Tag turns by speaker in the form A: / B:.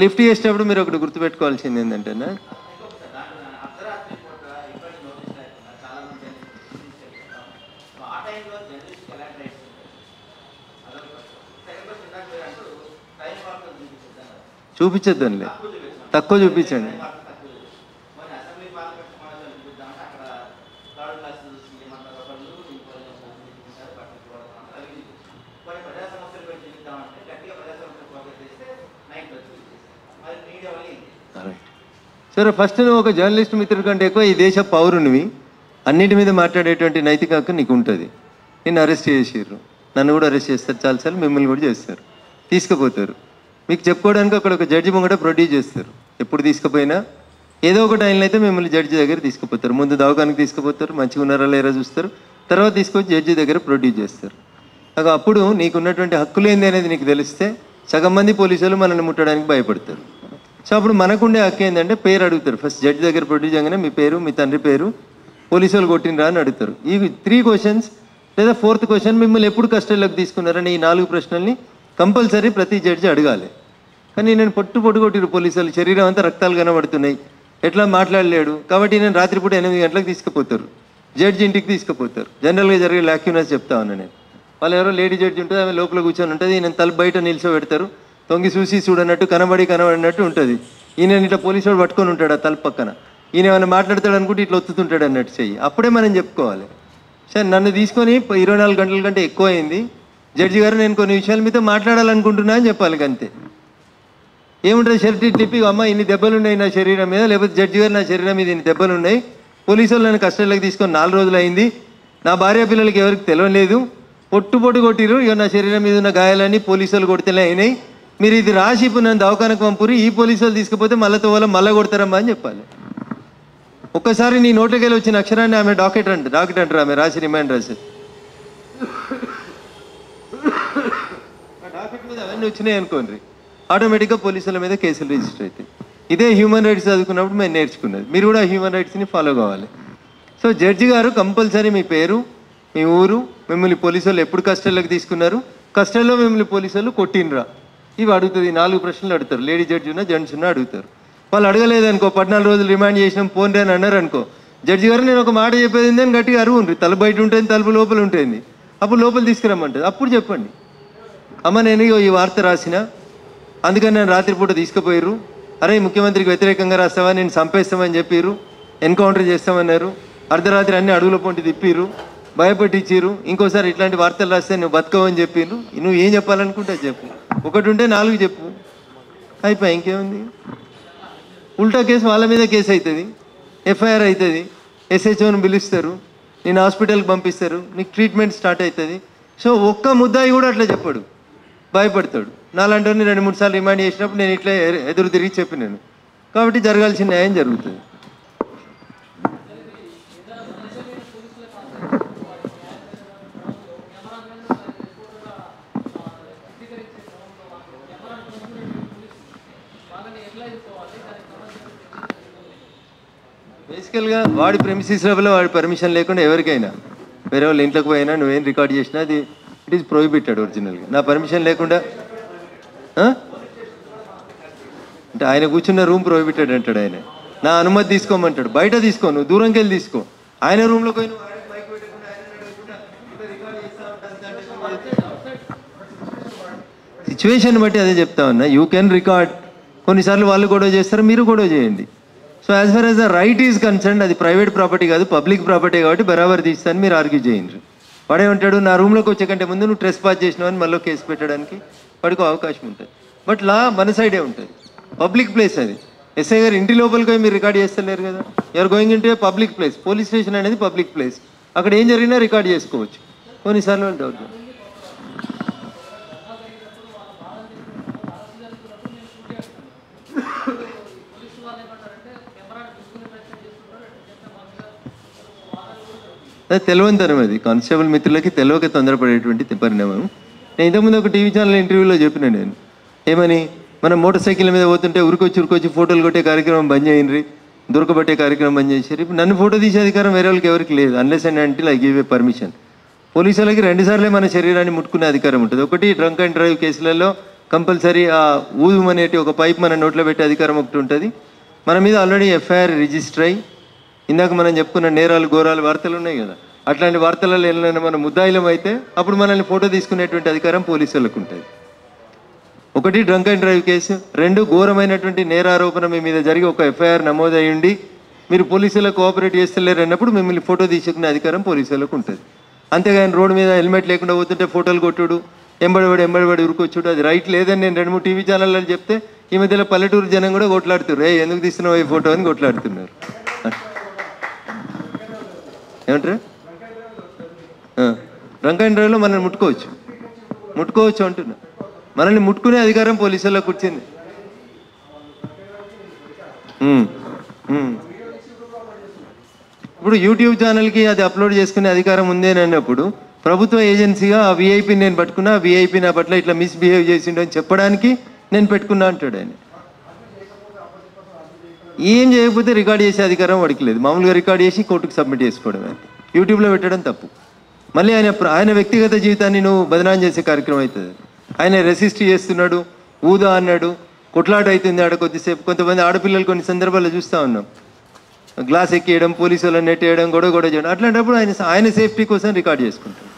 A: Lift చేసేటప్పుడు మీరు ఒకటి గుర్తుపెట్టుకోవాల్సింది ఏంటంటేనా, చూపించద్దండి, తక్కువ చూపించండి. సరే, ఫస్ట్ నువ్వు ఒక జర్నలిస్ట్ మిత్రుడి కంటే ఎక్కువ ఈ దేశ పౌరునివి, అన్నిటి మీద మాట్లాడేటువంటి నైతిక హక్కు నీకు ఉంటుంది. నిన్ను అరెస్ట్ చేసారు, నన్ను కూడా అరెస్ట్ చేస్తారు, చాలాసార్లు మిమ్మల్ని కూడా చేస్తారు, తీసుకుపోతారు. మీకు చెప్పుకోవడానికి అక్కడ ఒక జడ్జి ముంగట ప్రొడ్యూస్ చేస్తారు. ఎప్పుడు తీసుకుపోయినా ఏదో ఒక టైంలో అయితే మిమ్మల్ని జడ్జి దగ్గర తీసుకుపోతారు. ముందు దవాఖానికి తీసుకుపోతారు, మంచిగా ఉన్నారా లేరా చూస్తారు, తర్వాత తీసుకొచ్చి జడ్జి దగ్గర ప్రొడ్యూస్ చేస్తారు. అప్పుడు నీకున్నటువంటి హక్కులు ఏంది అనేది నీకు తెలిస్తే సగం మంది పోలీసులు మనల్ని ముట్టడానికి భయపడతారు. సో అప్పుడు మనకుండే హక్కు ఏంటంటే పేరు అడుగుతారు. ఫస్ట్ జడ్జి దగ్గర ప్రొడ్యూస్ చేయగానే మీ పేరు, మీ తండ్రి పేరు, పోలీసులు కొట్టినరా అని అడుగుతారు. ఈ 3 క్వశ్చన్స్ లేదా 4th క్వశ్చన్, మిమ్మల్ని ఎప్పుడు కస్టడీలోకి తీసుకున్నారని ఈ 4 ప్రశ్నల్ని కంపల్సరీ ప్రతి జడ్జి అడగాలి. కానీ నేను పొట్టు కొట్టిరు పోలీసులు, శరీరం అంతా రక్తాలు కనబడుతున్నాయి, ఎట్లా మాట్లాడలేడు కాబట్టి నేను రాత్రిపూట 8 గంటలకు తీసుకుపోతారు, జడ్జి ఇంటికి తీసుకుపోతారు. జనరల్గా జరిగే లాక్యూనస్ చెప్తా ఉన్నా నేను. వాళ్ళు ఎవరో లేడీ జడ్జి ఉంటుంది, ఆమె లోపల కూర్చొని ఉంటుంది, ఈయన తలుపు బయట నిల్చోబెడతారు, తొంగి చూసి చూడనట్టు కనబడినట్టు ఉంటుంది. ఈయన ఇట్లా పోలీసు వాడు పట్టుకొని ఉంటాడు ఆ తలుపు పక్కన, ఈయన ఏమైనా మాట్లాడతాడు అనుకుంటే ఇట్లా ఒత్తుతుంటాడు అన్నట్టు చెయ్యి. అప్పుడే మనం చెప్పుకోవాలి, సరే నన్ను తీసుకొని 24 గంటల కంటే ఎక్కువ అయింది జడ్జి గారు, నేను కొన్ని విషయాలు మీతో మాట్లాడాలనుకుంటున్నా అని చెప్పాలి. అంతే. ఏముంటుంది, షర్ట్ తిప్పి అమ్మ ఇన్ని దెబ్బలు ఉన్నాయి నా శరీరం మీద, లేకపోతే జడ్జి గారు నా శరీరం మీద ఇన్ని దెబ్బలు ఉన్నాయి, పోలీసులు నన్ను కస్టడీలోకి తీసుకొని 4 రోజులు అయింది, నా భార్య పిల్లలకి ఎవరికి తెలియలేదు, పొట్టు కొట్టిరు, ఇక నా శరీరం మీద ఉన్న గాయాలన్నీ పోలీసులు కొడితేనే అయినాయి, మీరు ఇది రాసి ఇప్పుడు నన్ను దవాఖానకు పంపురు, ఈ పోలీసులు తీసుకుపోతే మళ్ళీ కొడతారమ్మా అని చెప్పాలి. ఒక్కసారి నీ నోట్లోకి వెళ్ళి వచ్చిన అక్షరాన్ని ఆమె డాక్టర్ అంటారు, ఆమె రాసి రిమైండ్ రాసి డాక్టర్ మీద అవన్నీ వచ్చినాయి అనుకోండి, ఆటోమేటిక్గా పోలీసుల మీద కేసులు రిజిస్టర్ అవుతాయి. ఇదే హ్యూమన్ రైట్స్ చదువుకున్నప్పుడు మేము నేర్చుకున్నది. మీరు కూడా హ్యూమన్ రైట్స్ని ఫాలో కావాలి. సో జడ్జి గారు కంపల్సరీ మీ పేరు, మీ ఊరు, మిమ్మల్ని పోలీసులు ఎప్పుడు కస్టడీలోకి తీసుకున్నారు, కస్టడీలో మిమ్మల్ని పోలీసులు కొట్టినరా, ఇవి అడుగుతుంది. 4 ప్రశ్నలు అడుగుతారు. లేడీ జడ్జి ఉన్నా జెంట్స్ ఉన్నా అడుగుతారు. వాళ్ళు అడగలేదనుకో, 14 రోజులు రిమాండ్ చేసినాం పోన్రే అని అన్నారు అనుకో, జడ్జి గారు నేను ఒక మాట చెప్పేది అని గట్టిగా అరువు ఉంది, తల బయట ఉంటుంది, తలుపు లోపల ఉంటుంది, అప్పుడు లోపల తీసుకురమ్మంటుంది. అప్పుడు చెప్పండి, అమ్మ నేను ఈ వార్త రాసిన, అందుకని నేను రాత్రిపూట తీసుకుపోయారు, అరే ముఖ్యమంత్రికి వ్యతిరేకంగా రాస్తావా, నేను చంపేస్తామని చెప్పారు, ఎన్కౌంటర్ చేస్తామన్నారు, అర్ధరాత్రి అన్ని అడుగుల పొంటి తిప్పిరు, భయపెట్టించారు, ఇంకోసారి ఇట్లాంటి వార్తలు రాస్తే నువ్వు బతకవని చెప్పారు. నువ్వు ఏం చెప్పాలనుకుంటే చెప్పు, 1 ఉంటే 4 చెప్పు, అయిపోయి ఇంకేముంది. ఉల్టా కేసు వాళ్ళ మీద కేసు అవుతుంది, ఎఫ్ఐఆర్ అవుతుంది, ఎస్హెచ్ఓని పిలుస్తారు, నేను హాస్పిటల్కి పంపిస్తారు, నీకు ట్రీట్మెంట్ స్టార్ట్ అవుతుంది. సో ఒక్క ముద్దాయి కూడా అట్లా చెప్పాడు, భయపడతాడు. నాలాంటి 2-3 సార్లు రిమాండ్ చేసినప్పుడు నేను ఇట్లా ఎదురు తిరిగి చెప్పినాను, కాబట్టి జరగాల్సిన న్యాయం జరుగుతుంది. బేసికల్గా వాడి ప్రెమిసిస్ లెవెల్లో వాడి పర్మిషన్ లేకుండా ఎవరికైనా వేరే వాళ్ళు ఇంట్లోకి పోయినా నువ్వేం రికార్డ్ చేసినా అది ఇట్ ఈస్ ప్రొహిబిటెడ్ ఒరిజినల్గా. నా పర్మిషన్ లేకుండా అంటే ఆయన కూర్చున్న రూమ్ ప్రొహిబిటెడ్ అంటాడు ఆయన, నా అనుమతి తీసుకోమంటాడు, బయట తీసుకో, నువ్వు దూరంకి వెళ్ళి తీసుకో, ఆయన రూమ్లో పోయి నువ్వు సిచ్యువేషన్ బట్టి అదే చెప్తా ఉన్నా. యూ కెన్ రికార్డ్, కొన్నిసార్లు వాళ్ళు గొడవ చేస్తారు, మీరు గొడవ చేయండి. So as far as the right is concern, అది ప్రైవేట్ ప్రాపర్టీ కాదు పబ్లిక్ ప్రాపర్టీ కాబట్టి బరాబర్ తీస్తాను మీరు ఆర్గ్యూ చేయండి. వాడేమంటాడు, నా రూమ్లోకి వచ్చే కంటే ముందు నువ్వు ట్రెస్ పాస్ చేసినావు అని మళ్ళీ కేసు పెట్టడానికి వాడికి అవకాశం ఉంటుంది. బట్ లా మన సైడే ఉంటుంది, పబ్లిక్ ప్లేస్ అది. ఎస్ఐ గారు ఇంటి లోపలికి పోయి మీరు రికార్డ్ చేస్తలేరు కదా, you're going into a public place. Police station అనేది పబ్లిక్ ప్లేస్, అక్కడ ఏం జరిగినా రికార్డ్ చేసుకోవచ్చు. కొన్నిసార్లు వాళ్ళు డౌట్ అది తెలివంతనం, అది కానిస్టేబుల్ మిత్రులకి తెలియక తొందరపడేటువంటి పరిణామం. నేను ఇంతకుముందు ఒక టీవీ ఛానల్ ఇంటర్వ్యూలో చెప్పిన నేను ఏమని, మనం మోటార్ సైకిల్ మీద పోతుంటే ఉరికొచ్చి ఫోటోలు కొట్టే కార్యక్రమం బంద్ చేయండి, దొరకబట్టే కార్యక్రమం బంద్ చేశారు. ఇప్పుడు నన్ను ఫోటో తీసే అధికారం వేరే వాళ్ళకి ఎవరికి లేదు, unless and until I give a permission. పోలీసులకి 2 సార్లే మన శరీరాన్ని ముట్టుకునే అధికారం ఉంటుంది. ఒకటి డ్రంక్ అండ్ డ్రైవ్ కేసులలో కంపల్సరీ ఆ ఊదు అనేటి ఒక పైప్ మన నోట్లో పెట్టే అధికారం ఒకటి ఉంటుంది. మన మీద ఆల్రెడీ ఎఫ్ఐఆర్ రిజిస్టర్ అయ్యి ఇందాక మనం చెప్పుకున్న నేరాలు ఘోరాలు వార్తలు ఉన్నాయి కదా, అట్లాంటి వార్తలలో వెళ్ళిన మన ముద్దాయిలం అయితే అప్పుడు మనల్ని ఫోటో తీసుకునేటువంటి అధికారం పోలీసులకు ఉంటుంది. ఒకటి డ్రంక్ అండ్ డ్రైవ్ కేసు, రెండు ఘోరమైనటువంటి నేరారోపణ మీ మీద జరిగి ఒక ఎఫ్ఐఆర్ నమోదయ్యండి మీరు పోలీసులకు కోఆపరేట్ చేస్తలేరు అన్నప్పుడు మిమ్మల్ని ఫోటో తీసుకునే అధికారం పోలీసులకు ఉంటుంది. అంతేగాని రోడ్డు మీద హెల్మెట్ లేకుండా పోతుంటే ఫోటోలు కొట్టుడు, ఎంబడిబడి ఉరుకొచ్చుడు అది రైట్ లేదని నేను 2-3 టీవీ ఛానళ్ళలో చెప్తే ఈ మధ్యలో పల్లెటూరు జనం కూడా కొట్లాడుతున్నారు, ఎందుకు తీస్తున్నావు ఈ ఫోటో అని కొట్లాడుతున్నారు. ఏమంటారు? డ్రంక్ అండ్ డ్రైవ్లో మనల్ని ముట్టుకోవచ్చు అంటున్నా. మనల్ని ముట్టుకునే అధికారం పోలీసులకు వచ్చింది. ఇప్పుడు యూట్యూబ్ ఛానల్కి అది అప్లోడ్ చేసుకునే అధికారం ఉంది అని అన్నప్పుడు ప్రభుత్వ ఏజెన్సీగా ఆ వీఐపీని నేను పట్టుకున్నా, ఆ వీఐపీ నా పట్ల ఇట్లా మిస్బిహేవ్ చేసిండు అని చెప్పడానికి నేను పెట్టుకున్నా అంటాడు ఆయన. ఏం చేయకపోతే రికార్డ్ చేసే అధికారం వాడికి లేదు, మామూలుగా రికార్డ్ చేసి కోర్టుకు సబ్మిట్ చేసుకోవడం. యూట్యూబ్లో పెట్టడం తప్పు. మళ్ళీ ఆయన వ్యక్తిగత జీవితాన్ని నువ్వు బదనాం చేసే కార్యక్రమం అవుతుంది. ఆయన రెసిస్ట్ చేస్తున్నాడు, ఊదా అన్నాడు, కొట్లాట అవుతుంది ఆడ కొద్దిసేపు. కొంతమంది ఆడపిల్లలు కొన్ని సందర్భాల్లో చూస్తూ ఉన్నాం, గ్లాస్ ఎక్కేయడం, పోలీసు వాళ్ళని నెట్టేయడం, గొడవ చేయడం. అట్లాంటప్పుడు ఆయన సేఫ్టీ కోసం రికార్డ్ చేసుకుంటాడు.